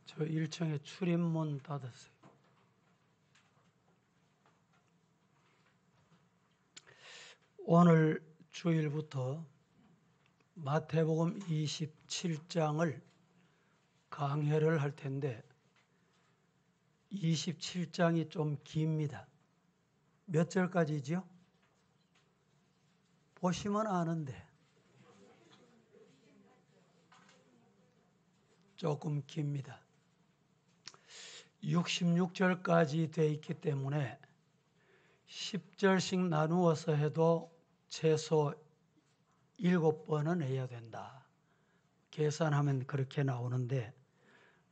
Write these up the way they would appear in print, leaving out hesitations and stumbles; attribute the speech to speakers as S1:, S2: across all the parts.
S1: 저 1층에 출입문 닫았어요. 오늘 주일부터 마태복음 27장을 강해를 할 텐데 27장이 좀 깁니다. 몇 절까지죠? 보시면 아는데 조금 깁니다. 66절까지 되어 있기 때문에 10절씩 나누어서 해도 최소 7번은 해야 된다. 계산하면 그렇게 나오는데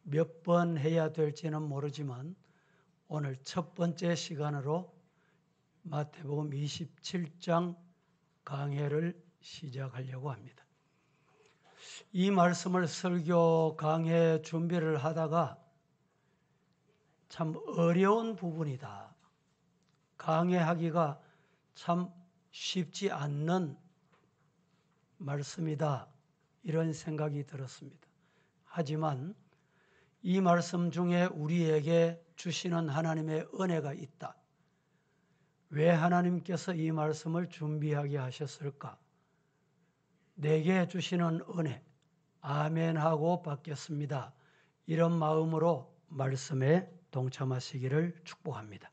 S1: 몇 번 해야 될지는 모르지만 오늘 첫 번째 시간으로 마태복음 27장 강해를 시작하려고 합니다. 이 말씀을 설교 강해 준비를 하다가 참 어려운 부분이다. 강해하기가 참 쉽지 않는 말씀이다. 이런 생각이 들었습니다. 하지만 이 말씀 중에 우리에게 주시는 하나님의 은혜가 있다. 왜 하나님께서 이 말씀을 준비하게 하셨을까? 내게 주시는 은혜, 아멘하고 받겠습니다. 이런 마음으로 말씀에 동참하시기를 축복합니다.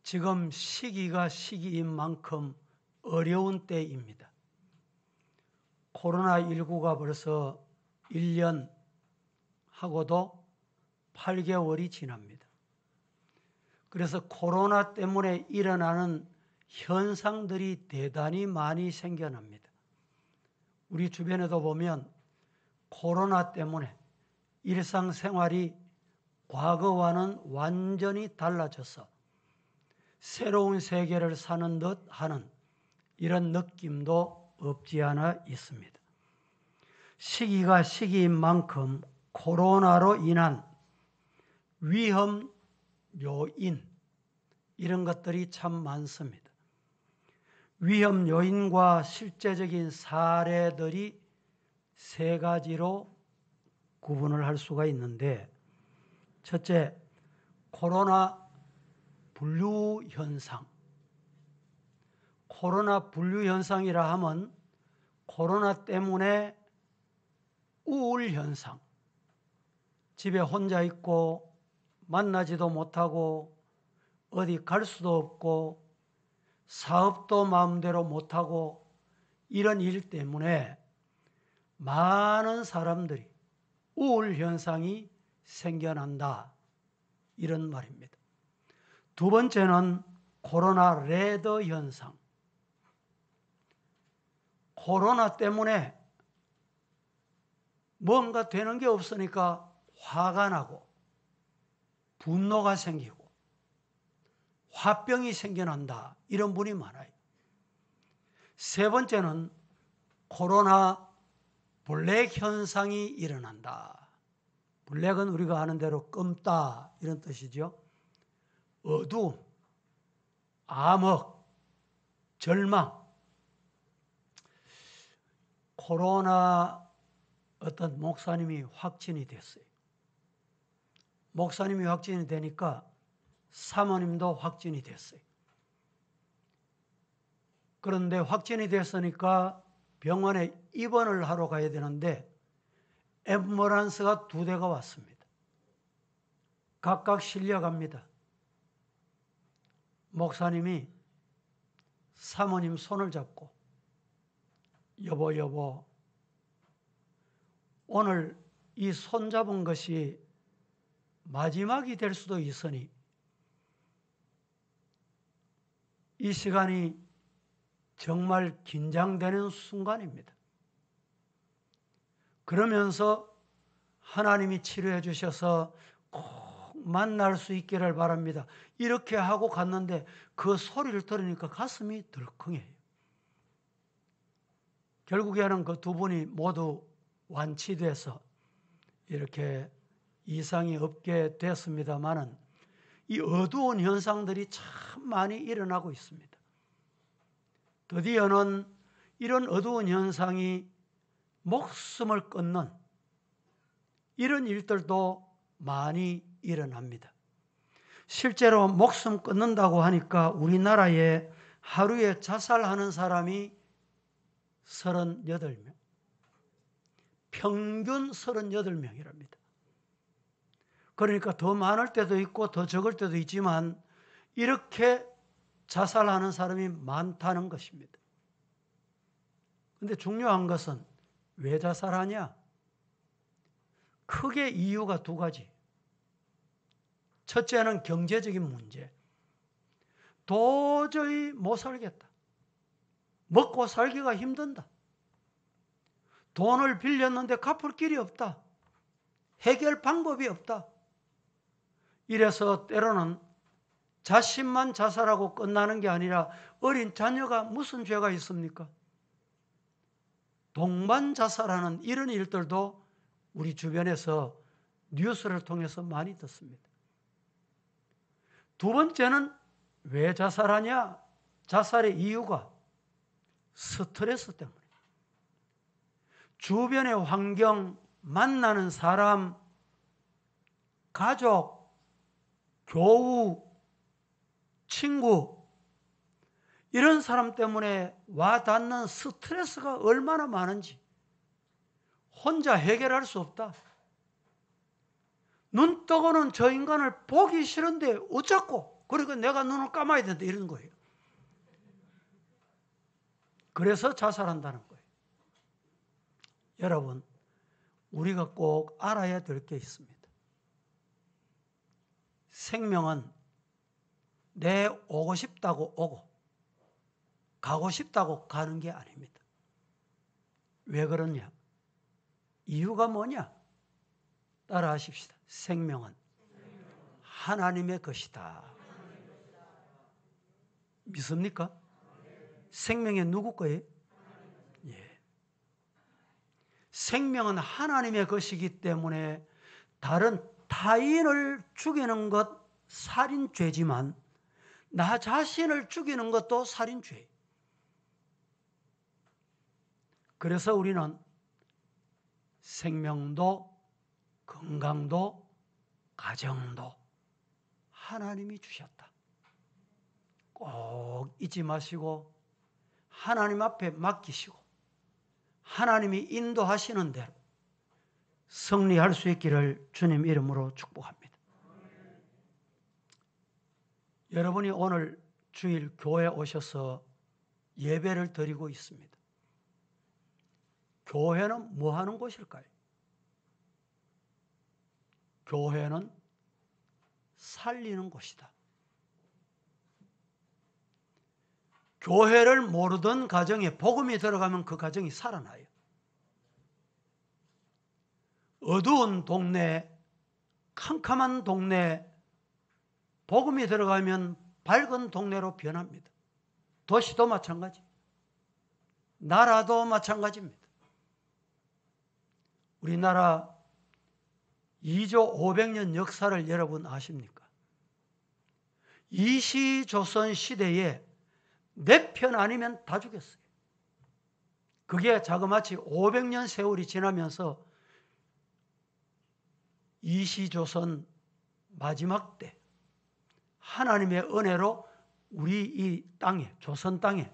S1: 지금 시기가 시기인 만큼 어려운 때입니다. 코로나19가 벌써 1년 하고도 8개월이 지납니다. 그래서 코로나 때문에 일어나는 현상들이 대단히 많이 생겨납니다. 우리 주변에도 보면 코로나 때문에 일상생활이 과거와는 완전히 달라져서 새로운 세계를 사는 듯 하는 이런 느낌도 없지 않아 있습니다. 시기가 시기인 만큼 코로나로 인한 위험 요인 이런 것들이 참 많습니다. 위험 요인과 실제적인 사례들이 세 가지로 구분을 할 수가 있는데 첫째, 코로나 분류 현상. 코로나 분류 현상이라 하면 코로나 때문에 우울 현상, 집에 혼자 있고 만나지도 못하고 어디 갈 수도 없고 사업도 마음대로 못하고 이런 일 때문에 많은 사람들이 우울 현상이 생겨난다. 이런 말입니다. 두 번째는 코로나 레더 현상. 코로나 때문에 뭔가 되는 게 없으니까 화가 나고 분노가 생기고 화병이 생겨난다. 이런 분이 많아요. 세 번째는 코로나 블랙 현상이 일어난다. 블랙은 우리가 아는 대로 끔다 이런 뜻이죠. 어두움, 암흑, 절망. 코로나 어떤 목사님이 확진이 됐어요. 목사님이 확진이 되니까 사모님도 확진이 됐어요. 그런데 확진이 됐으니까 병원에 입원을 하러 가야 되는데 앰뷸런스가 2대가 왔습니다. 각각 실려갑니다. 목사님이 사모님 손을 잡고 여보 오늘 이 손 잡은 것이 마지막이 될 수도 있으니 이 시간이 정말 긴장되는 순간입니다. 그러면서 하나님이 치료해 주셔서 꼭 만날 수 있기를 바랍니다. 이렇게 하고 갔는데 그 소리를 들으니까 가슴이 덜컹해요. 결국에는 그 두 분이 모두 완치돼서 이렇게 이상이 없게 됐습니다마는 이 어두운 현상들이 참 많이 일어나고 있습니다. 드디어는 이런 어두운 현상이 목숨을 끊는 이런 일들도 많이 일어납니다. 실제로 목숨 끊는다고 하니까 우리나라에 하루에 자살하는 사람이 38명. 평균 38명이랍니다. 그러니까 더 많을 때도 있고 더 적을 때도 있지만 이렇게 자살하는 사람이 많다는 것입니다. 그런데 중요한 것은 왜 자살하냐? 크게 이유가 두 가지. 첫째는 경제적인 문제. 도저히 못 살겠다. 먹고 살기가 힘든다. 돈을 빌렸는데 갚을 길이 없다. 해결 방법이 없다. 이래서 때로는 자신만 자살하고 끝나는 게 아니라 어린 자녀가 무슨 죄가 있습니까? 동반 자살하는 이런 일들도 우리 주변에서 뉴스를 통해서 많이 듣습니다. 두 번째는 왜 자살하냐? 자살의 이유가 스트레스 때문에. 주변의 환경, 만나는 사람, 가족, 교우, 친구, 이런 사람 때문에 와닿는 스트레스가 얼마나 많은지 혼자 해결할 수 없다. 눈 뜨고는 저 인간을 보기 싫은데 어쩌고, 그러니까 내가 눈을 감아야 된다, 이런 거예요. 그래서 자살한다는 거예요. 여러분, 우리가 꼭 알아야 될 게 있습니다. 생명은 내 오고 싶다고 오고 가고 싶다고 가는 게 아닙니다. 왜 그러냐? 이유가 뭐냐? 따라 하십시다. 생명은 하나님의 것이다. 믿습니까? 생명이 누구 거예요? 예. 생명은 하나님의 것이기 때문에 다른 타인을 죽이는 것 살인죄지만 나 자신을 죽이는 것도 살인죄. 그래서 우리는 생명도 건강도 가정도 하나님이 주셨다. 꼭 잊지 마시고 하나님 앞에 맡기시고 하나님이 인도하시는 대로 승리할 수 있기를 주님 이름으로 축복합니다. 여러분이 오늘 주일 교회에 오셔서 예배를 드리고 있습니다. 교회는 뭐 하는 곳일까요? 교회는 살리는 곳이다. 교회를 모르던 가정에 복음이 들어가면 그 가정이 살아나요. 어두운 동네, 캄캄한 동네, 복음이 들어가면 밝은 동네로 변합니다. 도시도 마찬가지, 나라도 마찬가지입니다. 우리나라 2조 500년 역사를 여러분 아십니까? 이시조선 시대에 내 편 아니면 다 죽였어요. 그게 자그마치 500년 세월이 지나면서 이시조선 마지막 때 하나님의 은혜로 우리 이 땅에, 조선 땅에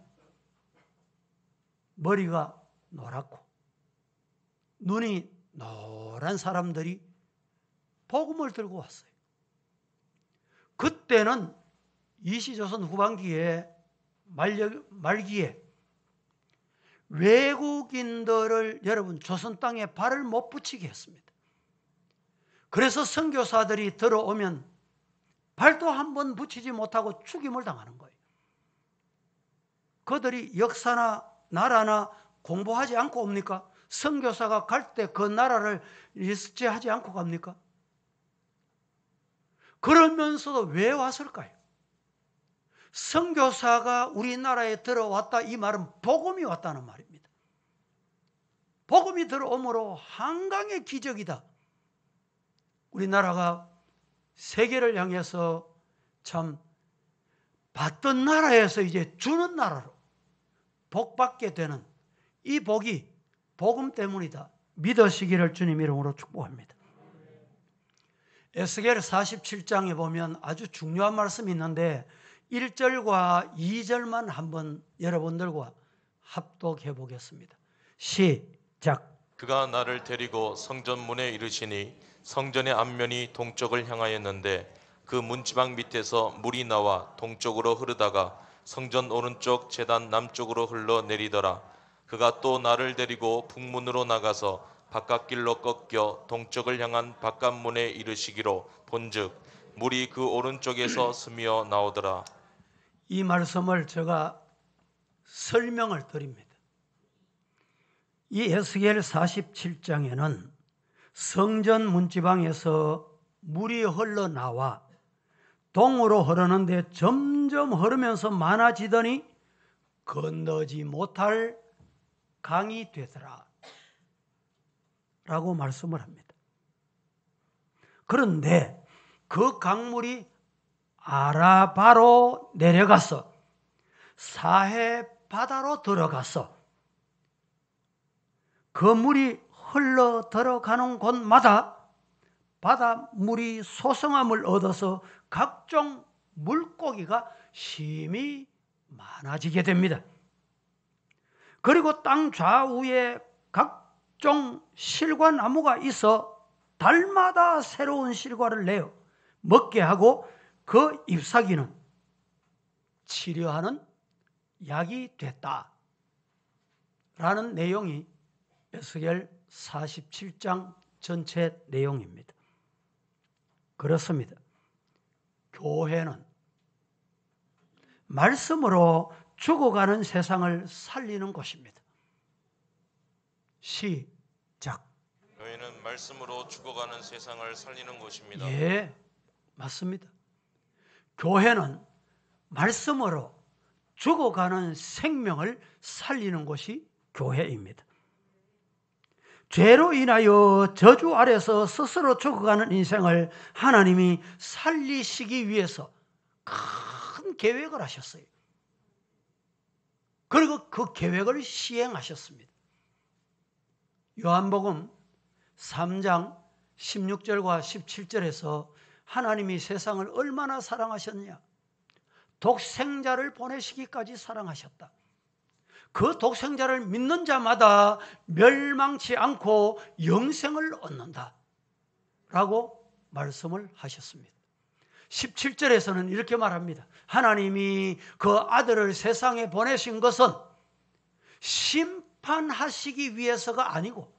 S1: 머리가 노랗고 눈이 노란 사람들이 복음을 들고 왔어요. 그때는 이시조선 후반기에 말기에 외국인들을 여러분 조선 땅에 발을 못 붙이게 했습니다. 그래서 선교사들이 들어오면 발도 한번 붙이지 못하고 죽임을 당하는 거예요. 그들이 역사나 나라나 공부하지 않고 옵니까? 선교사가 갈 때 그 나라를 리서치하지 않고 갑니까? 그러면서도 왜 왔을까요? 선교사가 우리나라에 들어왔다, 이 말은 복음이 왔다는 말입니다. 복음이 들어옴으로 한강의 기적이다. 우리나라가 세계를 향해서 참 받던 나라에서 이제 주는 나라로 복받게 되는 이 복이 복음 때문이다. 믿으시기를 주님 이름으로 축복합니다. 에스겔 47장에 보면 아주 중요한 말씀이 있는데 1절과 2절만 한번 여러분들과 합독해 보겠습니다. 시작.
S2: 그가 나를 데리고 성전 문에 이르시니 성전의 앞면이 동쪽을 향하였는데 그 문지방 밑에서 물이 나와 동쪽으로 흐르다가 성전 오른쪽 제단 남쪽으로 흘러내리더라. 그가 또 나를 데리고 북문으로 나가서 바깥길로 꺾여 동쪽을 향한 바깥문에 이르시기로 본즉 물이 그 오른쪽에서 스며 나오더라.
S1: 이 말씀을 제가 설명을 드립니다. 이 에스겔 47장에는 성전 문지방에서 물이 흘러나와 동으로 흐르는데 점점 흐르면서 많아지더니 건너지 못할 강이 되더라 라고 말씀을 합니다. 그런데 그 강물이 아라바로 내려가서 사해 바다로 들어가서 그 물이 흘러 들어가는 곳마다 바닷물이 소성함을 얻어서 각종 물고기가 심히 많아지게 됩니다. 그리고 땅 좌우에 각종 실과나무가 있어 달마다 새로운 실과를 내어 먹게 하고 그 잎사귀는 치료하는 약이 됐다라는 내용이 에스겔 47장 전체 내용입니다. 그렇습니다. 교회는 말씀으로 죽어가는 세상을 살리는 곳입니다. 시작.
S2: 교회는 말씀으로 죽어가는 세상을 살리는 곳입니다.
S1: 예, 맞습니다. 교회는 말씀으로 죽어가는 생명을 살리는 곳이 교회입니다. 죄로 인하여 저주 아래서 스스로 죽어가는 인생을 하나님이 살리시기 위해서 큰 계획을 하셨어요. 그리고 그 계획을 시행하셨습니다. 요한복음 3장 16절과 17절에서 하나님이 세상을 얼마나 사랑하셨냐? 독생자를 보내시기까지 사랑하셨다. 그 독생자를 믿는 자마다 멸망치 않고 영생을 얻는다 라고 말씀을 하셨습니다. 17절에서는 이렇게 말합니다. 하나님이 그 아들을 세상에 보내신 것은 심판하시기 위해서가 아니고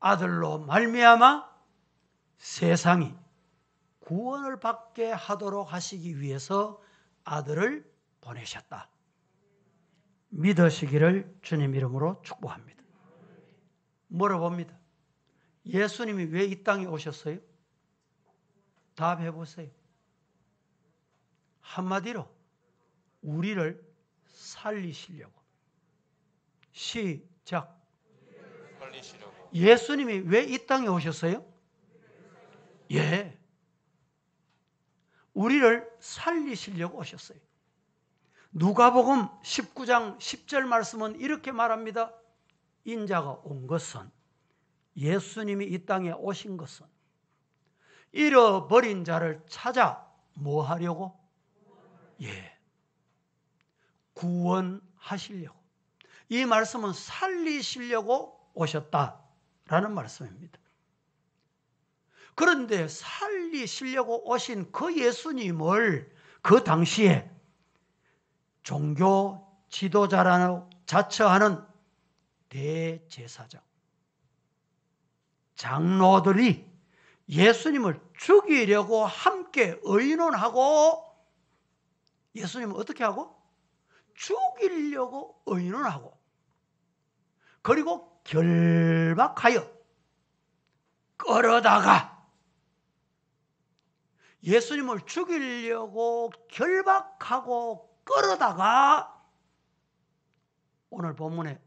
S1: 아들로 말미암아 세상이 구원을 받게 하도록 하시기 위해서 아들을 보내셨다. 믿으시기를 주님 이름으로 축복합니다. 물어봅니다. 예수님이 왜 이 땅에 오셨어요? 답해 보세요. 한마디로 우리를 살리시려고. 시작.
S2: 살리시려고.
S1: 예수님이 왜 이 땅에 오셨어요? 예. 우리를 살리시려고 오셨어요. 누가복음 19장 10절 말씀은 이렇게 말합니다. 인자가 온 것은, 예수님이 이 땅에 오신 것은 잃어버린 자를 찾아 뭐 하려고? 예. 구원하시려고. 이 말씀은 살리시려고 오셨다라는 말씀입니다. 그런데 살리시려고 오신 그 예수님을 그 당시에 종교 지도자라고 자처하는 대제사장, 장로들이 예수님을 죽이려고 함께 의논하고, 예수님을 어떻게 하고? 죽이려고 의논하고, 그리고 결박하여 끌어다가, 예수님을 죽이려고 결박하고 끌어다가 오늘 본문에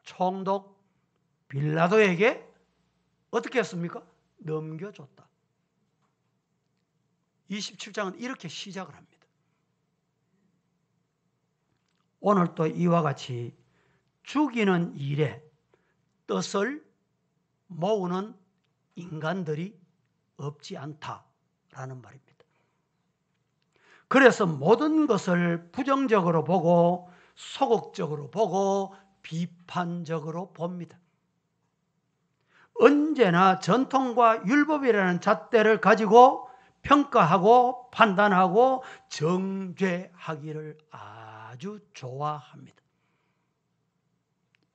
S1: 총독 빌라도에게 어떻게 했습니까? 넘겨줬다. 27장은 이렇게 시작을 합니다. 오늘 또 이와 같이 죽이는 일에 뜻을 모으는 인간들이 없지 않다라는 말입니다. 그래서 모든 것을 부정적으로 보고 소극적으로 보고 비판적으로 봅니다. 언제나 전통과 율법이라는 잣대를 가지고 평가하고 판단하고 정죄하기를 아주 좋아합니다.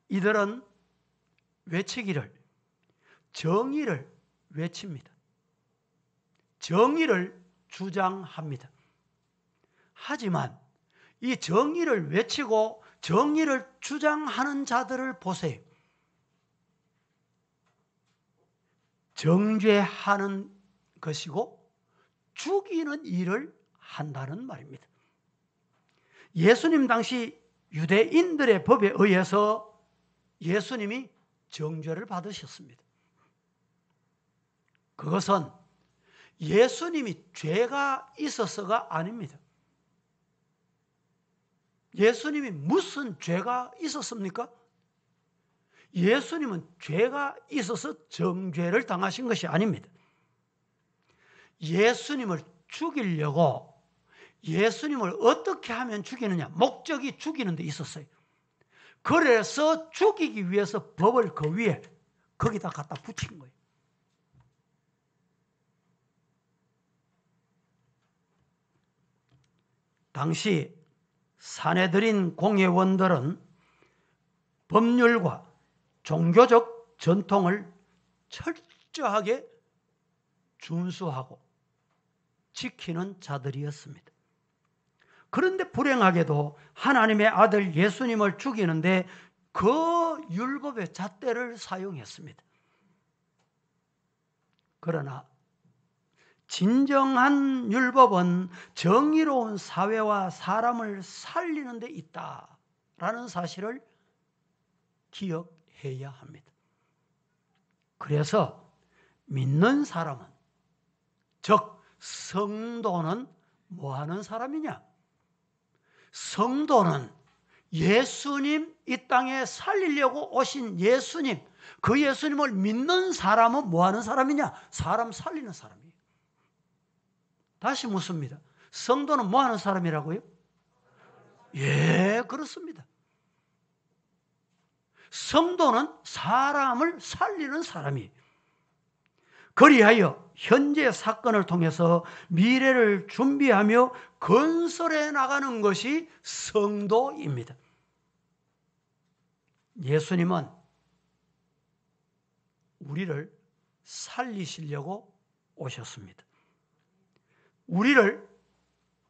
S1: 이들은 외치기를 정의를 외칩니다. 정의를 주장합니다. 하지만 이 정의를 외치고 정의를 주장하는 자들을 보세요. 정죄하는 것이고 죽이는 일을 한다는 말입니다. 예수님 당시 유대인들의 법에 의해서 예수님이 정죄를 받으셨습니다. 그것은 예수님이 죄가 있어서가 아닙니다. 예수님이 무슨 죄가 있었습니까? 예수님은 죄가 있어서 정죄를 당하신 것이 아닙니다. 예수님을 죽이려고 예수님을 어떻게 하면 죽이느냐, 목적이 죽이는 데 있었어요. 그래서 죽이기 위해서 법을 그 위에 거기다 갖다 붙인 거예요. 당시 산헤드린 공회원들은 법률과 종교적 전통을 철저하게 준수하고 지키는 자들이었습니다. 그런데 불행하게도 하나님의 아들 예수님을 죽이는데 그 율법의 잣대를 사용했습니다. 그러나 진정한 율법은 정의로운 사회와 사람을 살리는 데 있다라는 사실을 기억해야 합니다. 그래서 믿는 사람은, 즉 성도는 뭐 하는 사람이냐? 성도는 예수님, 이 땅에 살리려고 오신 예수님, 그 예수님을 믿는 사람은 뭐 하는 사람이냐? 사람 살리는 사람이에요. 다시 묻습니다. 성도는 뭐 하는 사람이라고요? 예, 그렇습니다. 성도는 사람을 살리는 사람이에요. 그리하여 현재 사건을 통해서 미래를 준비하며 건설해 나가는 것이 성도입니다. 예수님은 우리를 살리시려고 오셨습니다.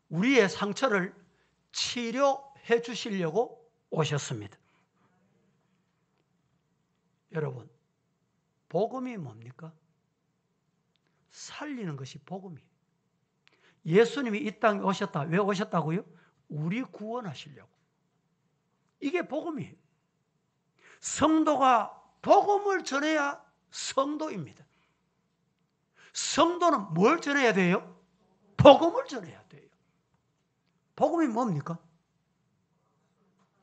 S1: 우리의 상처를 치료해 주시려고 오셨습니다. 여러분, 복음이 뭡니까? 살리는 것이 복음이에요. 예수님이 이 땅에 오셨다. 왜 오셨다고요? 우리 구원하시려고. 이게 복음이에요. 성도가 복음을 전해야 성도입니다. 성도는 뭘 전해야 돼요? 복음을 전해야 돼요. 복음이 뭡니까?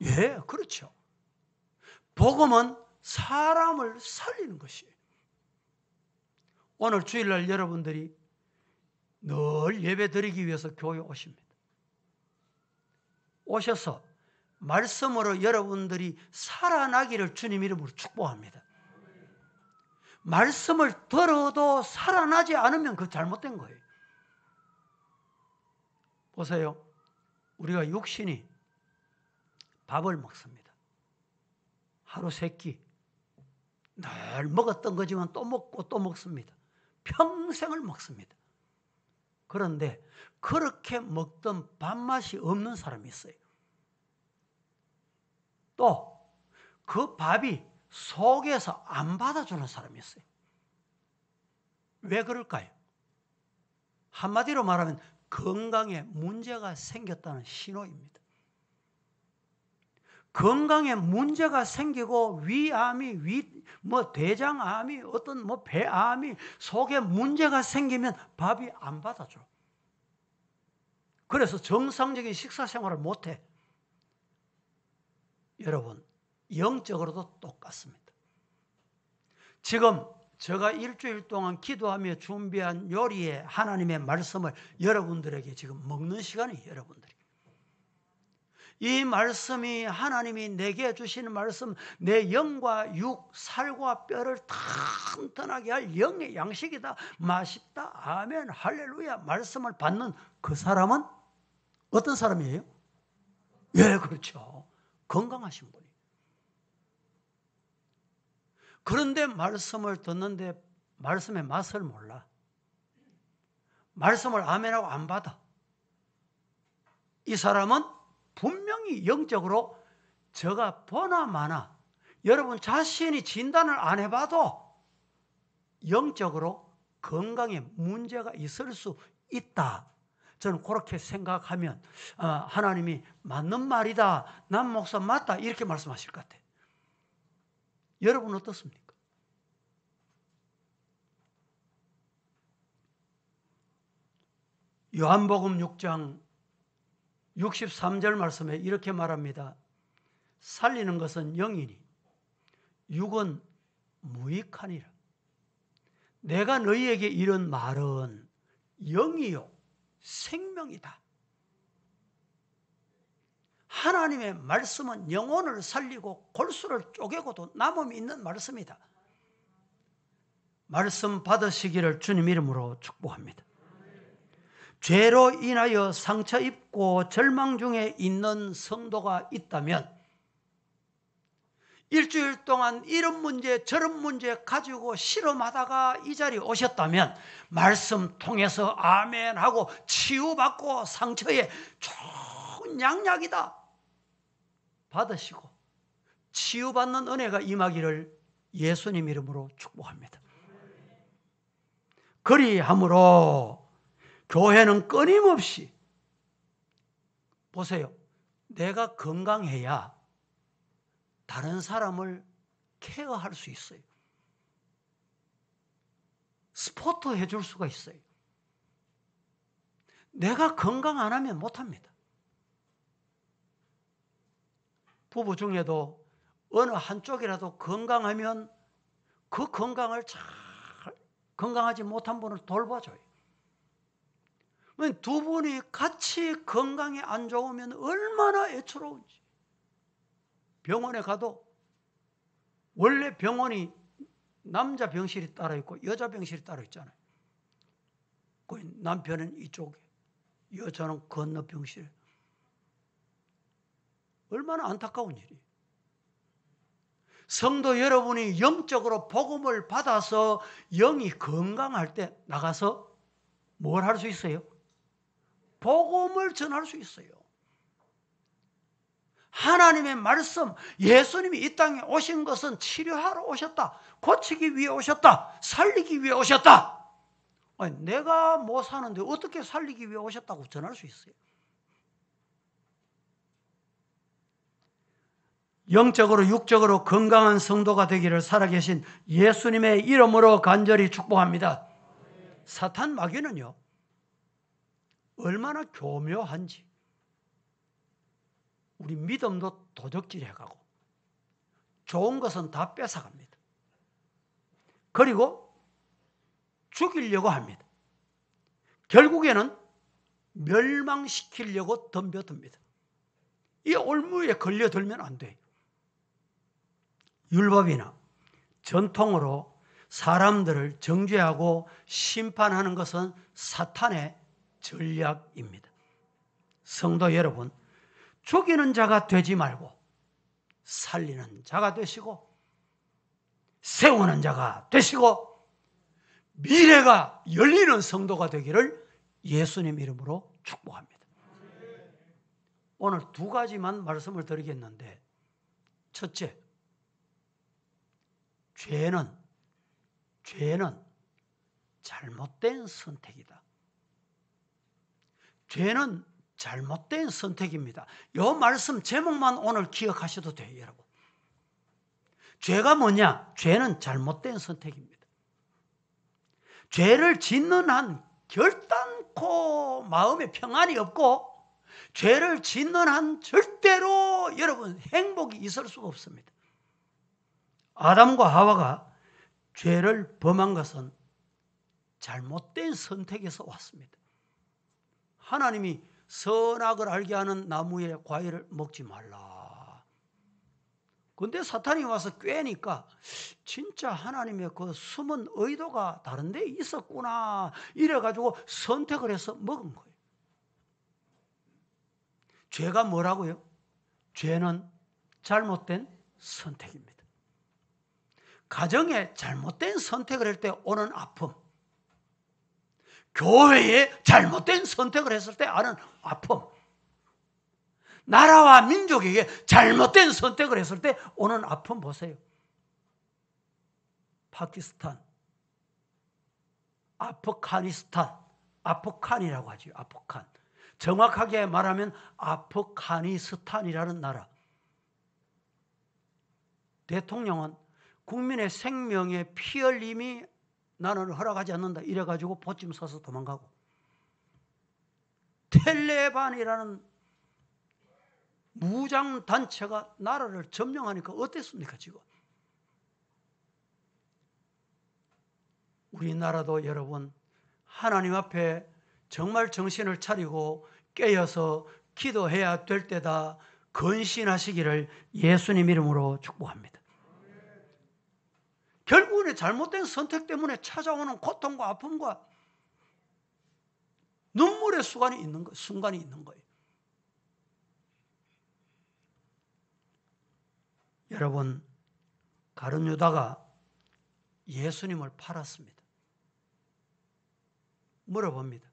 S1: 예, 그렇죠. 복음은 사람을 살리는 것이에요. 오늘 주일날 여러분들이 늘 예배 드리기 위해서 교회 오십니다. 오셔서 말씀으로 여러분들이 살아나기를 주님 이름으로 축복합니다. 말씀을 들어도 살아나지 않으면 그거 잘못된 거예요. 보세요. 우리가 육신이 밥을 먹습니다. 하루 세 끼. 늘 먹었던 거지만 또 먹고 또 먹습니다. 평생을 먹습니다. 그런데 그렇게 먹던 밥맛이 없는 사람이 있어요. 또 그 밥이 속에서 안 받아주는 사람이 있어요. 왜 그럴까요? 한마디로 말하면 건강에 문제가 생겼다는 신호입니다. 건강에 문제가 생기고 위암이, 대장암이, 배암이, 속에 문제가 생기면 밥이 안 받아줘. 그래서 정상적인 식사 생활을 못해. 여러분, 영적으로도 똑같습니다. 지금 제가 일주일 동안 기도하며 준비한 요리에 하나님의 말씀을 여러분들에게 지금 먹는 시간이 여러분들이. 이 말씀이 하나님이 내게 주시는 말씀, 내 영과 육, 살과 뼈를 튼튼하게 할 영의 양식이다. 맛있다. 아멘. 할렐루야. 말씀을 받는 그 사람은 어떤 사람이에요? 예, 그렇죠. 건강하신 분이. 그런데 말씀을 듣는데 말씀의 맛을 몰라. 말씀을 아멘하고 안 받아. 이 사람은 분명히 영적으로 저가 보나마나 여러분 자신이 진단을 안 해봐도 영적으로 건강에 문제가 있을 수 있다. 저는 그렇게 생각하면 하나님이 맞는 말이다. 남 목사 맞다. 이렇게 말씀하실 것 같아요. 여러분 어떻습니까? 요한복음 6장 63절 말씀에 이렇게 말합니다. 살리는 것은 영이니 육은 무익하니라. 내가 너희에게 이런 말은 영이요 생명이다. 하나님의 말씀은 영혼을 살리고 골수를 쪼개고도 남음이 있는 말씀이다. 말씀 받으시기를 주님 이름으로 축복합니다. 죄로 인하여 상처 입고 절망 중에 있는 성도가 있다면 일주일 동안 이런 문제 저런 문제 가지고 실험하다가 이 자리에 오셨다면 말씀 통해서 아멘하고 치유받고 상처에 좋은 양약이다 받으시고 치유받는 은혜가 임하기를 예수님 이름으로 축복합니다. 그리하므로 교회는 끊임없이 보세요. 내가 건강해야 다른 사람을 케어할 수 있어요. 스포트 해줄 수가 있어요. 내가 건강 안 하면 못합니다. 부부 중에도 어느 한쪽이라도 건강하면 그 건강을 잘 건강하지 못한 분을 돌봐줘요. 두 분이 같이 건강이 안 좋으면 얼마나 애처로운지. 병원에 가도 원래 병원이 남자 병실이 따로 있고 여자 병실이 따로 있잖아요. 그 남편은 이쪽에, 여자는 건너 병실에. 얼마나 안타까운 일이에요. 성도 여러분이 영적으로 복음을 받아서 영이 건강할 때 나가서 뭘 할 수 있어요? 복음을 전할 수 있어요. 하나님의 말씀, 예수님이 이 땅에 오신 것은 치료하러 오셨다. 고치기 위해 오셨다. 살리기 위해 오셨다. 아니, 내가 못 사는데 어떻게 살리기 위해 오셨다고 전할 수 있어요? 영적으로 육적으로 건강한 성도가 되기를 살아계신 예수님의 이름으로 간절히 축복합니다. 사탄 마귀는요, 얼마나 교묘한지 우리 믿음도 도적질해가고 좋은 것은 다 뺏어갑니다. 그리고 죽이려고 합니다. 결국에는 멸망시키려고 덤벼듭니다. 이 올무에 걸려들면 안 돼요. 율법이나 전통으로 사람들을 정죄하고 심판하는 것은 사탄의 전략입니다. 성도 여러분, 죽이는 자가 되지 말고 살리는 자가 되시고 세우는 자가 되시고 미래가 열리는 성도가 되기를 예수님 이름으로 축복합니다. 오늘 두 가지만 말씀을 드리겠는데, 첫째, 죄는 잘못된 선택이다. 죄는 잘못된 선택입니다. 이 말씀 제목만 오늘 기억하셔도 돼요, 여러분. 죄가 뭐냐? 죄는 잘못된 선택입니다. 죄를 짓는 한 결단코 마음에 평안이 없고, 죄를 짓는 한 절대로 여러분 행복이 있을 수가 없습니다. 아담과 하와가 죄를 범한 것은 잘못된 선택에서 왔습니다. 하나님이 선악을 알게 하는 나무의 과일을 먹지 말라. 근데 사탄이 와서 꿰니까 진짜 하나님의 그 숨은 의도가 다른 데 있었구나. 이래가지고 선택을 해서 먹은 거예요. 죄가 뭐라고요? 죄는 잘못된 선택입니다. 가정에 잘못된 선택을 할 때 오는 아픔, 교회에 잘못된 선택을 했을 때 아는 아픔, 나라와 민족에게 잘못된 선택을 했을 때 오는 아픔 보세요. 파키스탄, 아프가니스탄, 아프간이라고 하죠. 아프간. 정확하게 말하면 아프가니스탄이라는 나라. 대통령은 국민의 생명에 피 흘림이 나는 허락하지 않는다 이래가지고 보침 서서 도망가고, 텔레반이라는 무장단체가 나라를 점령하니까 어땠습니까 지금? 우리나라도 여러분 하나님 앞에 정말 정신을 차리고 깨어서 기도해야 될 때다 건신하시기를 예수님 이름으로 축복합니다. 결국은 잘못된 선택 때문에 찾아오는 고통과 아픔과 눈물의 순간이 있는 거예요. 여러분, 가룟 유다가 예수님을 팔았습니다. 물어봅니다.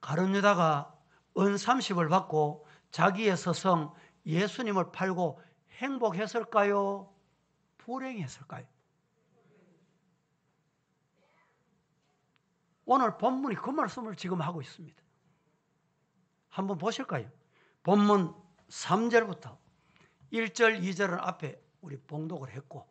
S1: 가룟 유다가 은 30을 받고 자기의 스승 예수님을 팔고 행복했을까요? 불행했을까요? 오늘 본문이 그 말씀을 지금 하고 있습니다. 한번 보실까요? 본문 3절부터 1절, 2절은 앞에 우리 봉독을 했고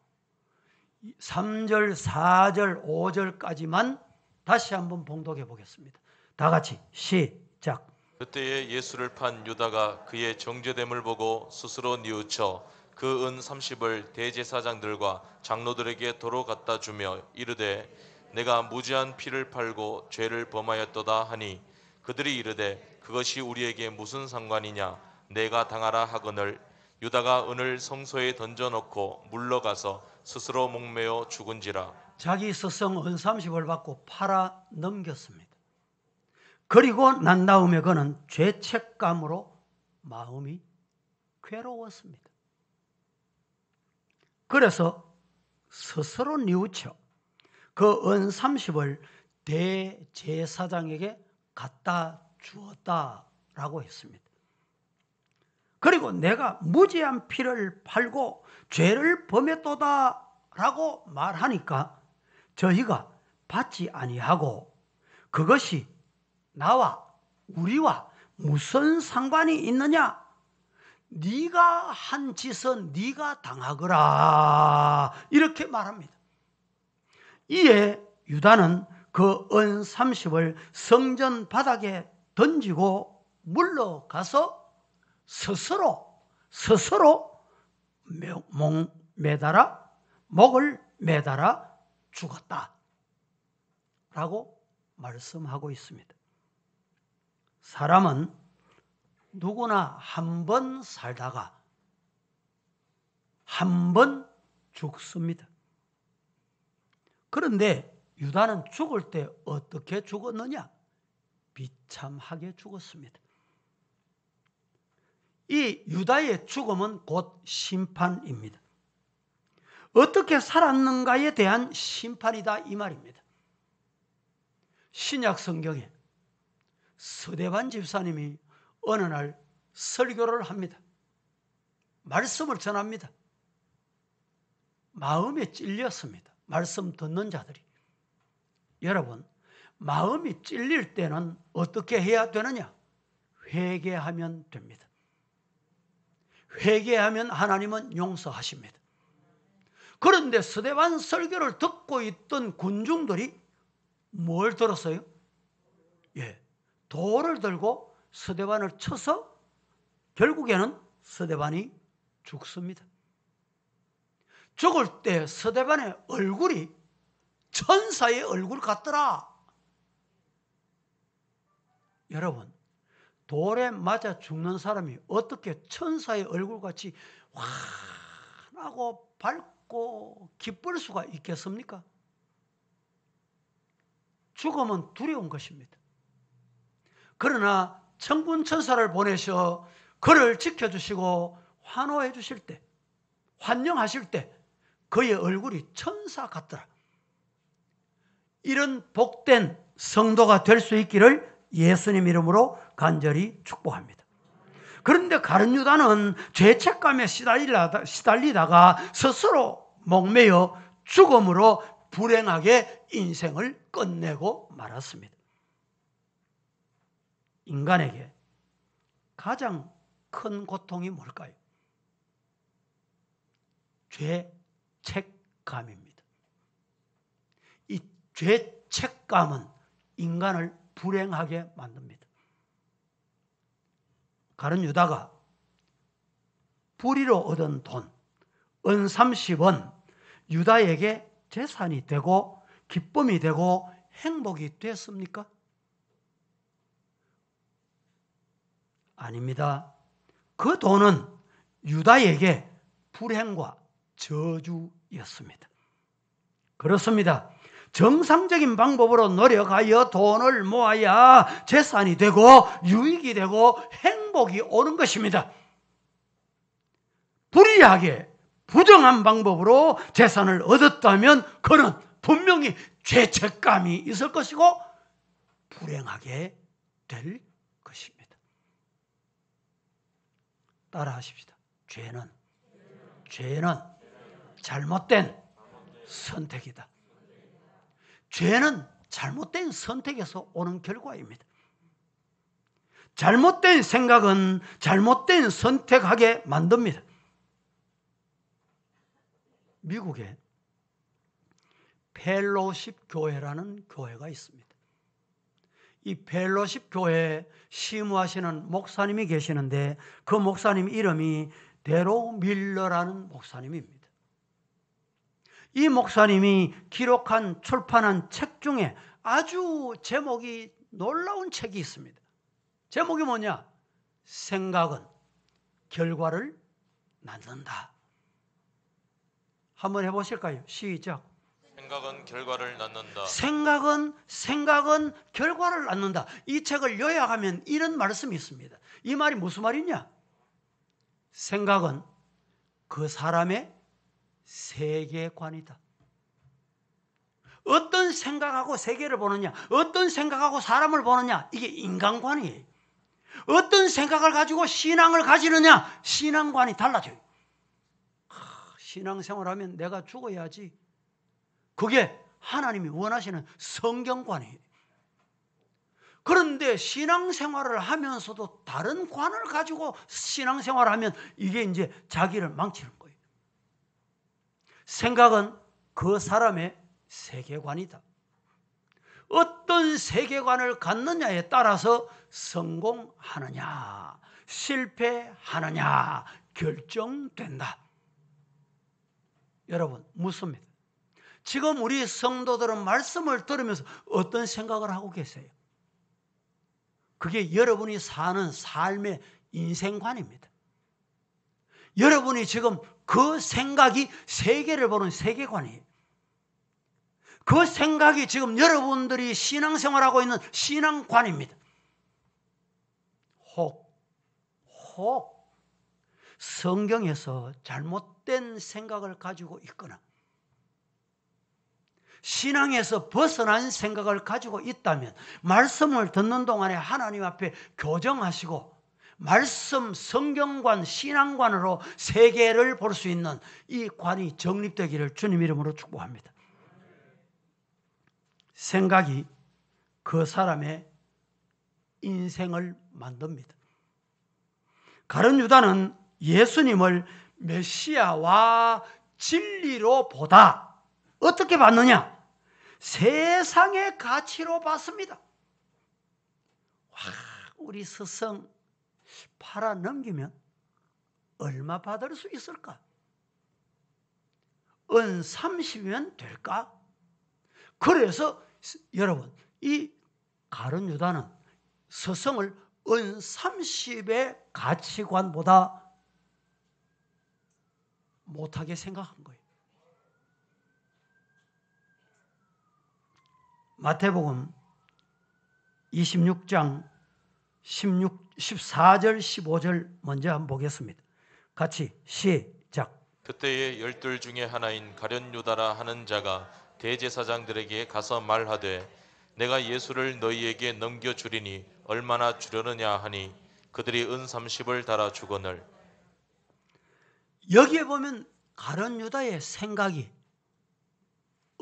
S1: 3절, 4절, 5절까지만 다시 한번 봉독해 보겠습니다. 다 같이 시작.
S2: 그때에 예수를 판 유다가 그의 정죄됨을 보고 스스로 뉘우쳐 그 은 30을 대제사장들과 장로들에게 도로 갖다 주며 이르되 내가 무지한 피를 팔고 죄를 범하였도다 하니 그들이 이르되 그것이 우리에게 무슨 상관이냐 내가 당하라 하거늘 유다가 은을 성소에 던져놓고 물러가서 스스로 목매어 죽은지라.
S1: 자기 스승 은 30을 받고 팔아 넘겼습니다. 그리고 난 다음에 그는 죄책감으로 마음이 괴로웠습니다. 그래서 스스로 뉘우쳐 그 은 30을 대제사장에게 갖다 주었다라고 했습니다. 그리고 내가 무지한 피를 팔고 죄를 범했도다라고 말하니까 저희가 받지 아니하고 그것이 나와 우리와 무슨 상관이 있느냐? 네가 한 짓은 네가 당하거라 이렇게 말합니다. 이에 유다는 그 은 30을 성전 바닥에 던지고 물러가서 스스로 목을 매달아 죽었다 라고 말씀하고 있습니다. 사람은 누구나 한 번 살다가 한 번 죽습니다. 그런데 유다는 죽을 때 어떻게 죽었느냐? 비참하게 죽었습니다. 이 유다의 죽음은 곧 심판입니다. 어떻게 살았는가에 대한 심판이다 이 말입니다. 신약 성경에 서대반 집사님이 어느 날 설교를 합니다. 말씀을 전합니다. 마음에 찔렸습니다. 말씀 듣는 자들이. 여러분, 마음이 찔릴 때는 어떻게 해야 되느냐? 회개하면 됩니다. 회개하면 하나님은 용서하십니다. 그런데 스데반 설교를 듣고 있던 군중들이 뭘 들었어요? 돌을 들고 스데반을 쳐서 결국에는 스데반이 죽습니다. 죽을 때 스데반의 얼굴이 천사의 얼굴 같더라. 여러분, 돌에 맞아 죽는 사람이 어떻게 천사의 얼굴같이 환하고 밝고 기쁠 수가 있겠습니까? 죽음은 두려운 것입니다. 그러나 천군 천사를 보내셔 그를 지켜주시고 환호해 주실 때, 환영하실 때 그의 얼굴이 천사 같더라. 이런 복된 성도가 될 수 있기를 예수님 이름으로 간절히 축복합니다. 그런데 가룟 유다는 죄책감에 시달리다가 스스로 목매어 죽음으로 불행하게 인생을 끝내고 말았습니다. 인간에게 가장 큰 고통이 뭘까요? 죄책감입니다. 이 죄책감은 인간을 불행하게 만듭니다. 가룟 유다가 불의로 얻은 돈, 은 30원, 유다에게 재산이 되고 기쁨이 되고 행복이 됐습니까? 아닙니다. 그 돈은 유다에게 불행과 저주였습니다. 그렇습니다. 정상적인 방법으로 노력하여 돈을 모아야 재산이 되고 유익이 되고 행복이 오는 것입니다. 불의하게 부정한 방법으로 재산을 얻었다면 그는 분명히 죄책감이 있을 것이고 불행하게 될 것입니다. 따라하십시다. 죄는 잘못된 선택이다. 죄는 잘못된 선택에서 오는 결과입니다. 잘못된 생각은 잘못된 선택하게 만듭니다. 미국에 펠로십 교회라는 교회가 있습니다. 이 펠로십 교회에 시무하시는 목사님이 계시는데 그 목사님 이름이 데로 밀러라는 목사님입니다. 이 목사님이 기록한 출판한 책 중에 아주 제목이 놀라운 책이 있습니다. 제목이 뭐냐? 생각은 결과를 낳는다. 한번 해보실까요? 시작.
S2: 생각은 결과를 낳는다.
S1: 생각은 결과를 낳는다. 이 책을 요약하면 이런 말씀이 있습니다. 이 말이 무슨 말이냐? 생각은 그 사람의 세계관이다. 어떤 생각하고 세계를 보느냐, 어떤 생각하고 사람을 보느냐, 이게 인간관이에요. 어떤 생각을 가지고 신앙을 가지느냐, 신앙관이 달라져요. 신앙생활하면 내가 죽어야지. 그게 하나님이 원하시는 성경관이에요. 그런데 신앙생활을 하면서도 다른 관을 가지고 신앙생활을 하면 이게 이제 자기를 망치는 거예요. 생각은 그 사람의 세계관이다. 어떤 세계관을 갖느냐에 따라서 성공하느냐, 실패하느냐 결정된다. 여러분, 묻습니다. 지금 우리 성도들은 말씀을 들으면서 어떤 생각을 하고 계세요? 그게 여러분이 사는 삶의 인생관입니다. 여러분이 지금 그 생각이 세계를 보는 세계관이에요. 그 생각이 지금 여러분들이 신앙생활하고 있는 신앙관입니다. 혹 성경에서 잘못된 생각을 가지고 있거나 신앙에서 벗어난 생각을 가지고 있다면 말씀을 듣는 동안에 하나님 앞에 교정하시고 말씀, 성경관, 신앙관으로 세계를 볼 수 있는 이 관이 정립되기를 주님 이름으로 축복합니다. 생각이 그 사람의 인생을 만듭니다. 가룟 유다는 예수님을 메시아와 진리로 보다 어떻게 봤느냐? 세상의 가치로 봤습니다. 와, 우리 스승 팔아 넘기면 얼마 받을 수 있을까? 은 30이면 될까? 그래서 여러분, 이 가룟 유다는 스승을 은 30의 가치관보다 못하게 생각한 거예요. 마태복음 26장 14절 15절 먼저 한번 보겠습니다. 같이 시작.
S2: 그때에 12 중에 하나인 가룟 유다라 하는 자가 대제사장들에게 가서 말하되 내가 예수를 너희에게 넘겨주리니 얼마나 주려느냐 하니 그들이 은 30을 달아 주거늘.
S1: 여기에 보면 가룟 유다의 생각이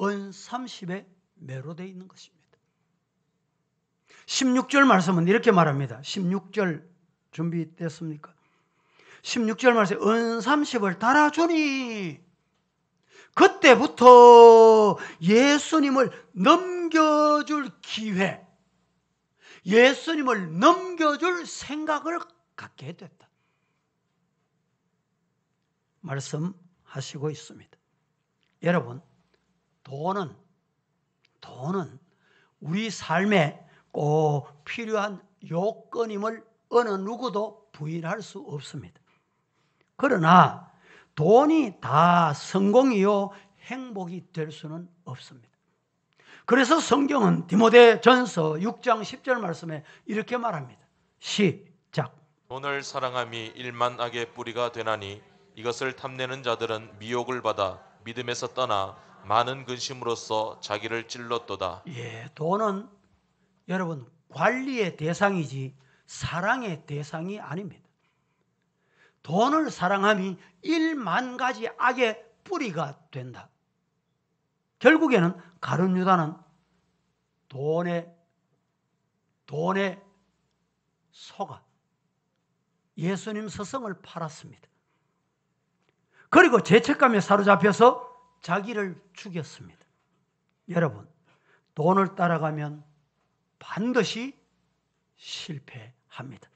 S1: 은 30에 매료되어 있는 것입니다. 16절 말씀은 이렇게 말합니다. 16절 준비됐습니까? 16절 말씀, 은 30을 달아주니 그때부터 예수님을 넘겨줄 기회, 예수님을 넘겨줄 생각을 갖게 됐다 말씀하시고 있습니다. 여러분, 돈은 우리 삶에 꼭 필요한 요건임을 어느 누구도 부인할 수 없습니다. 그러나 돈이 다 성공이요 행복이 될 수는 없습니다. 그래서 성경은 디모데전서 6장 10절 말씀에 이렇게 말합니다. 시작.
S2: 돈을 사랑함이 일만악의 뿌리가 되나니 이것을 탐내는 자들은 미혹을 받아 믿음에서 떠나 많은 근심으로써 자기를 찔렀도다.
S1: 예, 돈은 여러분 관리의 대상이지 사랑의 대상이 아닙니다. 돈을 사랑함이 1만 가지 악의 뿌리가 된다. 결국에는 가룟 유다는 돈에 속아 예수님 스승을 팔았습니다. 그리고 죄책감에 사로잡혀서 자기를 죽였습니다. 여러분, 돈을 따라가면 반드시 실패합니다.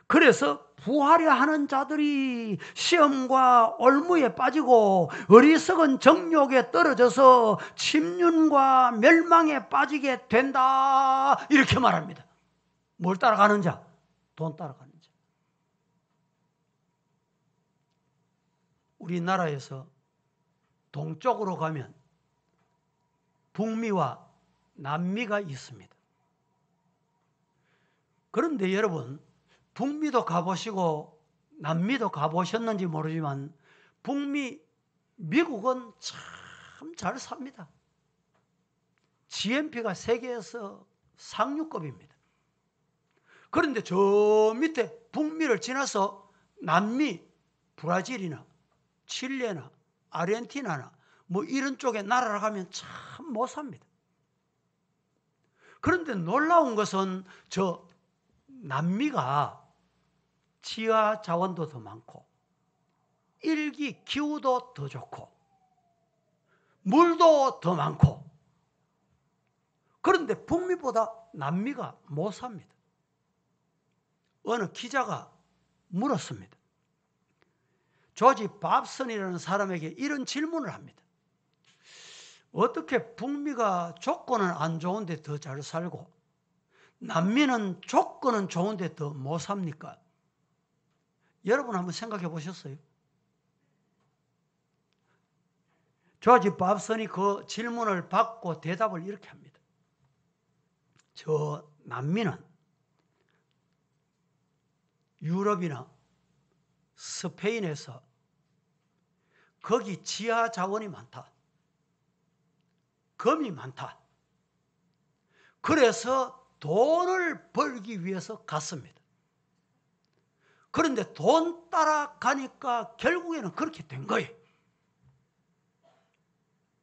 S1: 그래서 부하려 하는 자들이 시험과 올무에 빠지고 어리석은 정욕에 떨어져서 침륜과 멸망에 빠지게 된다 이렇게 말합니다. 뭘 따라가는 자? 돈 따라가는 자. 우리나라에서 동쪽으로 가면 북미와 남미가 있습니다. 그런데 여러분, 북미도 가보시고 남미도 가보셨는지 모르지만 미국은 참 잘 삽니다. GNP가 세계에서 상류급입니다. 그런데 저 밑에 북미를 지나서 남미, 브라질이나 칠레나 아르헨티나나 뭐 이런 쪽에 나라를 가면 참 못 삽니다. 그런데 놀라운 것은 저 남미가 지하 자원도 더 많고 일기 기후도 더 좋고 물도 더 많고 그런데 북미보다 남미가 못 삽니다. 어느 기자가 물었습니다. 조지 밥슨이라는 사람에게 이런 질문을 합니다. 어떻게 북미가 조건은 안 좋은데 더 잘 살고 남미는 조건은 좋은데 더 못 삽니까? 여러분 한번 생각해 보셨어요? 조지 밥슨이 그 질문을 받고 대답을 이렇게 합니다. 저 남미는 유럽이나 스페인에서 거기 지하 자원이 많다. 금이 많다. 그래서 돈을 벌기 위해서 갔습니다. 그런데 돈 따라가니까 결국에는 그렇게 된 거예요.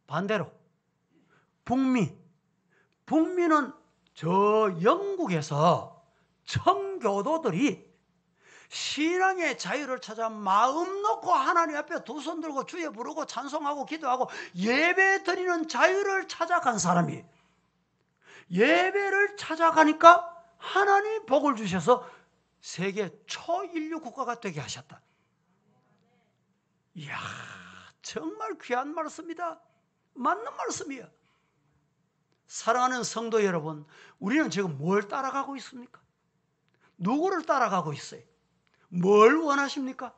S1: 반대로 북미는 저 영국에서 청교도들이 신앙의 자유를 찾아 마음 놓고 하나님 앞에 두 손 들고 주여 부르고 찬송하고 기도하고 예배 드리는 자유를 찾아간 사람이 예배를 찾아가니까 하나님 복을 주셔서 세계 초인류 국가가 되게 하셨다. 이야, 정말 귀한 말씀이다. 맞는 말씀이야. 사랑하는 성도 여러분, 우리는 지금 뭘 따라가고 있습니까? 누구를 따라가고 있어요? 뭘 원하십니까?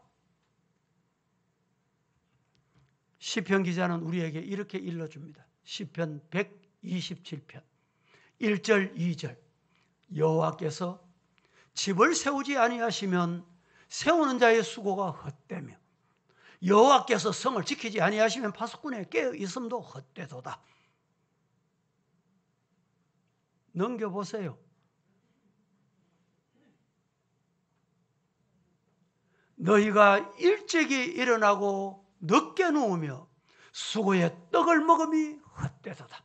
S1: 시편 기자는 우리에게 이렇게 일러줍니다. 시편 127편 1절 2절 여호와께서 집을 세우지 아니하시면 세우는 자의 수고가 헛되며 여호와께서 성을 지키지 아니하시면 파수꾼에 깨어 있음도 헛되도다. 넘겨보세요. 너희가 일찍이 일어나고 늦게 누우며 수고의 떡을 먹음이 헛되도다.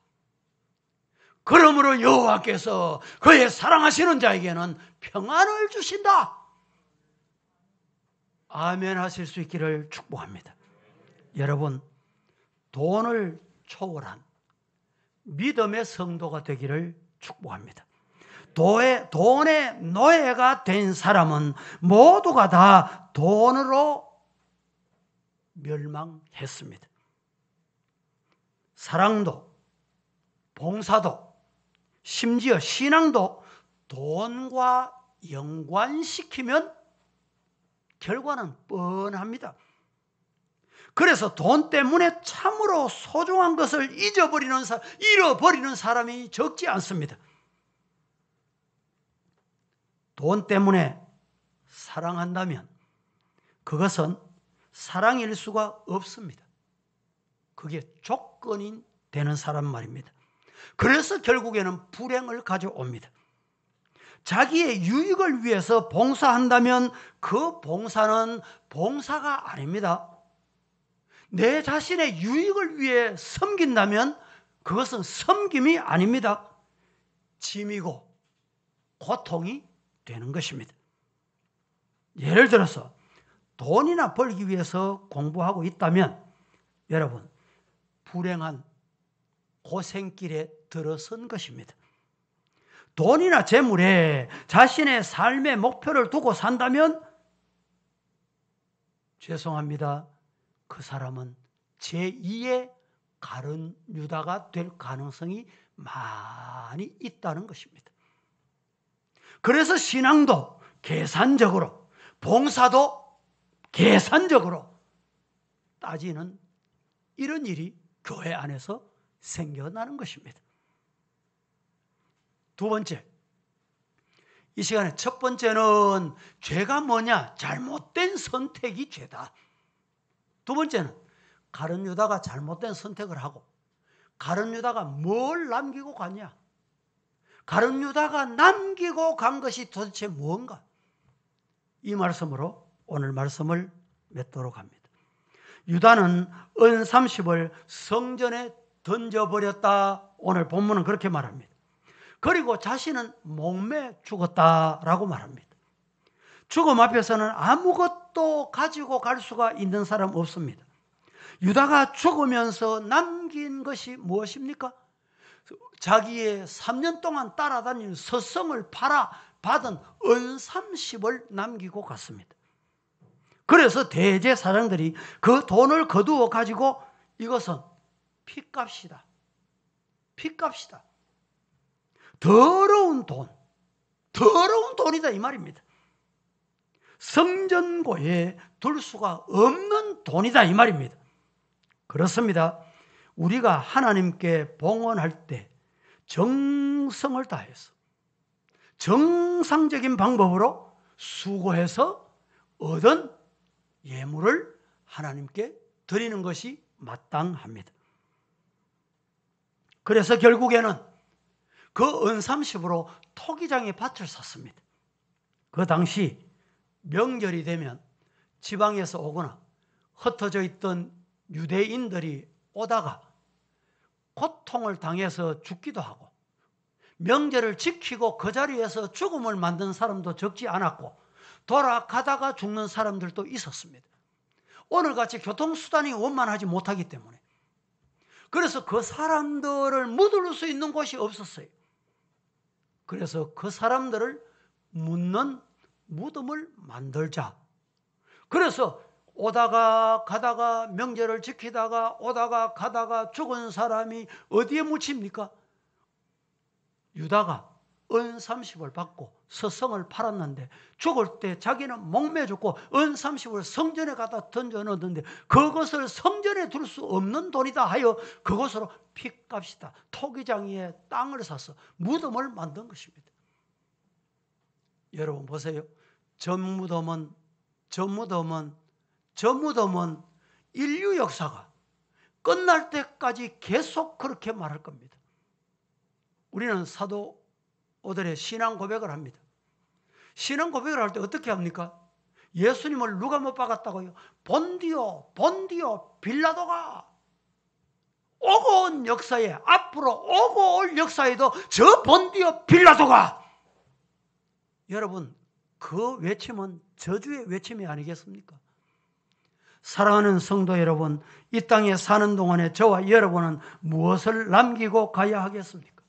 S1: 그러므로 여호와께서 그의 사랑하시는 자에게는 평안을 주신다. 아멘 하실 수 있기를 축복합니다. 여러분, 돈을 초월한 믿음의 성도가 되기를 축복합니다. 돈의 노예가 된 사람은 모두가 다 돈으로 멸망했습니다. 사랑도, 봉사도, 심지어 신앙도 돈과 연관시키면 결과는 뻔합니다. 그래서 돈 때문에 참으로 소중한 것을 잃어버리는 사람이 적지 않습니다. 돈 때문에 사랑한다면 그것은 사랑일 수가 없습니다. 그게 조건이 되는 사람 말입니다. 그래서 결국에는 불행을 가져옵니다. 자기의 유익을 위해서 봉사한다면 그 봉사는 봉사가 아닙니다. 내 자신의 유익을 위해 섬긴다면 그것은 섬김이 아닙니다. 짐이고 고통이 되는 것입니다. 예를 들어서 돈이나 벌기 위해서 공부하고 있다면 여러분, 불행한 고생길에 들어선 것입니다. 돈이나 재물에 자신의 삶의 목표를 두고 산다면 죄송합니다. 그 사람은 제2의 가룟 유다가 될 가능성이 많이 있다는 것입니다. 그래서 신앙도 계산적으로, 봉사도 계산적으로 따지는 이런 일이 교회 안에서 생겨나는 것입니다. 두 번째, 이 시간에 첫 번째는 죄가 뭐냐? 잘못된 선택이 죄다. 두 번째는 가룟 유다가 잘못된 선택을 하고 가룟 유다가 뭘 남기고 갔냐? 가룟 유다가 남기고 간 것이 도대체 무언가? 이 말씀으로 오늘 말씀을 맺도록 합니다. 유다는 은 30을 성전에 던져버렸다. 오늘 본문은 그렇게 말합니다. 그리고 자신은 목매 죽었다라고 말합니다. 죽음 앞에서는 아무것도 가지고 갈 수가 있는 사람 없습니다. 유다가 죽으면서 남긴 것이 무엇입니까? 자기의 3년 동안 따라다니는 서성을 팔아 받은 은 30을 남기고 갔습니다. 그래서 대제사장들이 그 돈을 거두어 가지고 이것은 핏값이다. 핏값이다. 더러운 돈이다 이 말입니다. 성전고에 둘 수가 없는 돈이다 이 말입니다. 그렇습니다. 우리가 하나님께 봉헌할 때 정성을 다해서 정상적인 방법으로 수고해서 얻은 예물을 하나님께 드리는 것이 마땅합니다. 그래서 결국에는 그 은 30으로 토기장의 밭을 샀습니다. 그 당시 명절이 되면 지방에서 오거나 흩어져 있던 유대인들이 오다가 고통을 당해서 죽기도 하고 명절을 지키고 그 자리에서 죽음을 만든 사람도 적지 않았고 돌아가다가 죽는 사람들도 있었습니다. 오늘같이 교통수단이 원만하지 못하기 때문에. 그래서 그 사람들을 묻을 수 있는 곳이 없었어요. 그래서 그 사람들을 묻는 무덤을 만들자. 그래서 오다가 가다가 명절을 지키다가 오다가 가다가 죽은 사람이 어디에 묻힙니까? 유다가 은 30을 받고 서성을 팔았는데 죽을 때 자기는 목매 죽고 은 30을 성전에 갖다 던져 넣었는데 그것을 성전에 둘 수 없는 돈이다 하여 그것으로 핏값이다. 토기장이에 땅을 사서 무덤을 만든 것입니다. 여러분 보세요. 저 무덤은 인류 역사가 끝날 때까지 계속 그렇게 말할 겁니다. 우리는 사도들의 신앙 고백을 합니다. 신앙 고백을 할 때 어떻게 합니까? 예수님을 누가 못 박았다고요? 본디오 빌라도가 오고 온 역사에, 앞으로 오고 올 역사에도 저 본디오 빌라도가, 여러분 그 외침은 저주의 외침이 아니겠습니까? 사랑하는 성도 여러분, 이 땅에 사는 동안에 저와 여러분은 무엇을 남기고 가야 하겠습니까?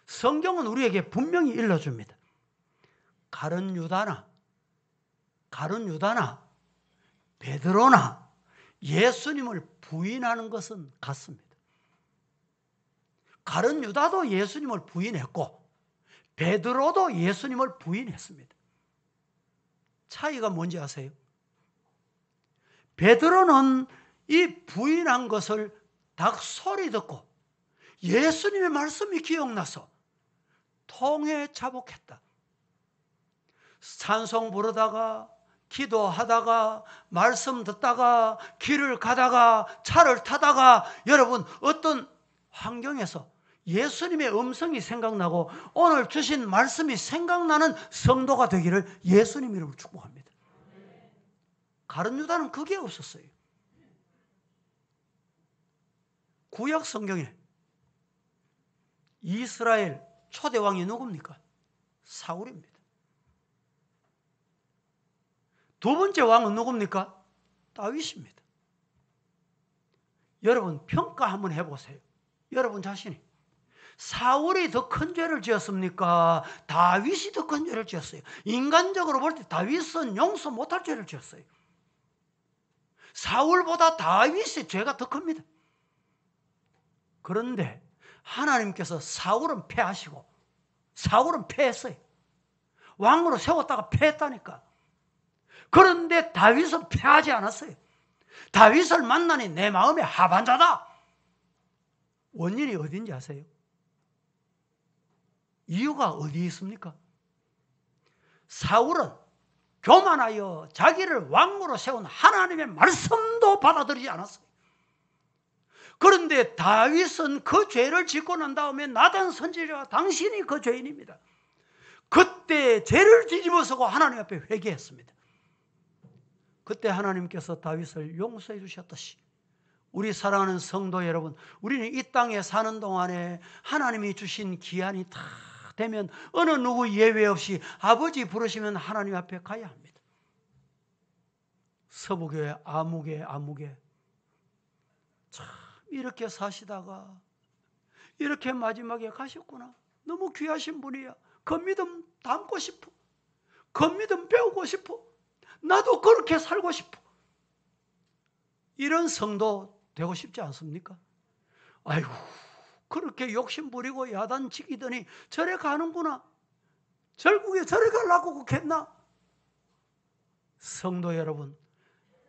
S1: 성경은 우리에게 분명히 일러줍니다. 가룟 유다나 베드로나 예수님을 부인하는 것은 같습니다. 가룟 유다도 예수님을 부인했고 베드로도 예수님을 부인했습니다. 차이가 뭔지 아세요? 베드로는 이 부인한 것을 딱 소리 듣고 예수님의 말씀이 기억나서 통에 자복했다. 찬송 부르다가 기도하다가 말씀 듣다가 길을 가다가 차를 타다가 여러분 어떤 환경에서 예수님의 음성이 생각나고 오늘 주신 말씀이 생각나는 성도가 되기를 예수님 이름으로 축복합니다. 가룟 유다는 그게 없었어요. 구약 성경에 이스라엘 초대 왕이 누굽니까? 사울입니다. 두 번째 왕은 누굽니까? 다윗입니다. 여러분 평가 한번 해보세요. 여러분 자신이 사울이 더 큰 죄를 지었습니까? 다윗이 더 큰 죄를 지었어요. 인간적으로 볼 때 다윗은 용서 못할 죄를 지었어요. 사울보다 다윗의 죄가 더 큽니다. 그런데 하나님께서 사울은 패하시고 사울은 패했어요. 왕으로 세웠다가 패했다니까. 그런데 다윗은 패하지 않았어요. 다윗을 만나니 내 마음의 하반자다. 원인이 어딘지 아세요? 이유가 어디 있습니까? 사울은 교만하여 자기를 왕으로 세운 하나님의 말씀도 받아들이지 않았어요. 그런데 다윗은 그 죄를 짓고 난 다음에 나단 선지자가 당신이 그 죄인입니다. 그때 죄를 뒤집어서고 하나님 앞에 회개했습니다. 그때 하나님께서 다윗을 용서해 주셨듯이 우리 사랑하는 성도 여러분, 우리는 이 땅에 사는 동안에 하나님이 주신 기한이 다 되면 어느 누구 예외 없이 아버지 부르시면 하나님 앞에 가야 합니다. 서부교회 아무개 참 이렇게 사시다가 이렇게 마지막에 가셨구나. 너무 귀하신 분이야. 그 믿음 담고 싶어. 그 믿음 배우고 싶어. 나도 그렇게 살고 싶어. 이런 성도 되고 싶지 않습니까? 아이고 그렇게 욕심 부리고 야단 지키더니 절에 가는구나. 결국에 절에 가려고 그랬나? 성도 여러분,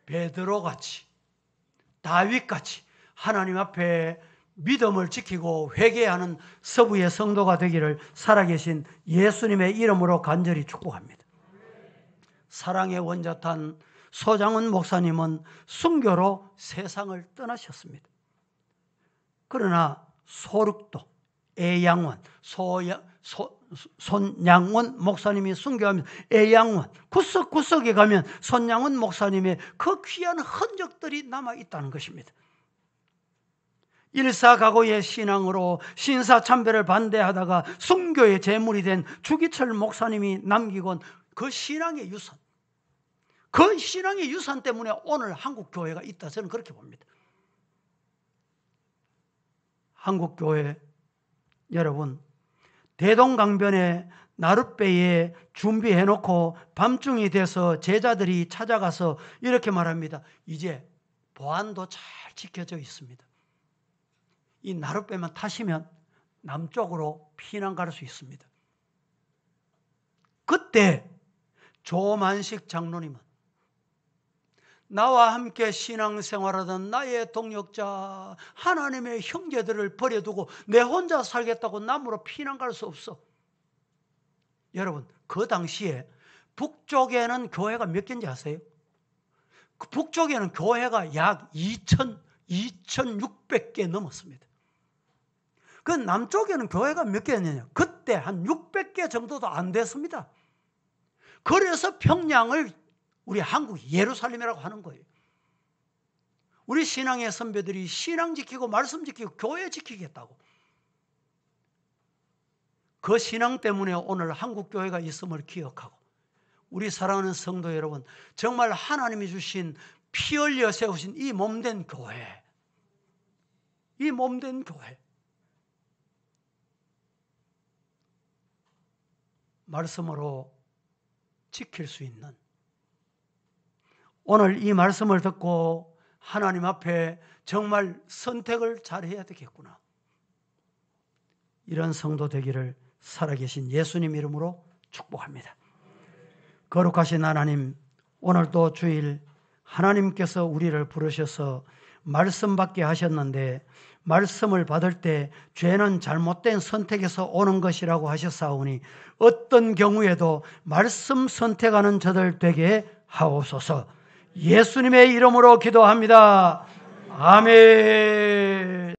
S1: 베드로같이 다윗같이 하나님 앞에 믿음을 지키고 회개하는 서부의 성도가 되기를 살아계신 예수님의 이름으로 간절히 축복합니다. 사랑의 원자탄 소장훈 목사님은 순교로 세상을 떠나셨습니다. 그러나 소륵도, 애양원, 손양원 목사님이 순교하면서 애양원, 구석구석에 가면 손양원 목사님의 그 귀한 흔적들이 남아있다는 것입니다. 일사각오의 신앙으로 신사참배를 반대하다가 순교의 제물이 된 주기철 목사님이 남기고 온 그 신앙의 유산, 그 신앙의 유산 때문에 오늘 한국교회가 있다. 저는 그렇게 봅니다. 한국교회 여러분, 대동강변에 나룻배에 준비해놓고 밤중이 돼서 제자들이 찾아가서 이렇게 말합니다. 이제 보안도 잘 지켜져 있습니다. 이 나룻배만 타시면 남쪽으로 피난 갈 수 있습니다. 그때 조만식 장로님은 나와 함께 신앙생활하던 나의 동역자 하나님의 형제들을 버려두고 내 혼자 살겠다고 남으로 피난 갈 수 없어. 여러분, 그 당시에 북쪽에는 교회가 몇 개인지 아세요? 그 북쪽에는 교회가 약 2,600개 넘었습니다. 그 남쪽에는 교회가 몇 개였느냐? 그때 한 600개 정도도 안 됐습니다. 그래서 평양을 우리 한국 예루살렘이라고 하는 거예요. 우리 신앙의 선배들이 신앙 지키고 말씀 지키고 교회 지키겠다고. 그 신앙 때문에 오늘 한국 교회가 있음을 기억하고 우리 사랑하는 성도 여러분, 정말 하나님이 주신 피 흘려 세우신 이 몸된 교회, 이 몸된 교회, 말씀으로 지킬 수 있는, 오늘 이 말씀을 듣고 하나님 앞에 정말 선택을 잘해야 되겠구나, 이런 성도 되기를 살아계신 예수님 이름으로 축복합니다. 거룩하신 하나님, 오늘도 주일 하나님께서 우리를 부르셔서 말씀 받게 하셨는데 말씀을 받을 때 죄는 잘못된 선택에서 오는 것이라고 하셨사오니 어떤 경우에도 말씀 선택하는 저들 되게 하옵소서. 예수님의 이름으로 기도합니다. 아멘.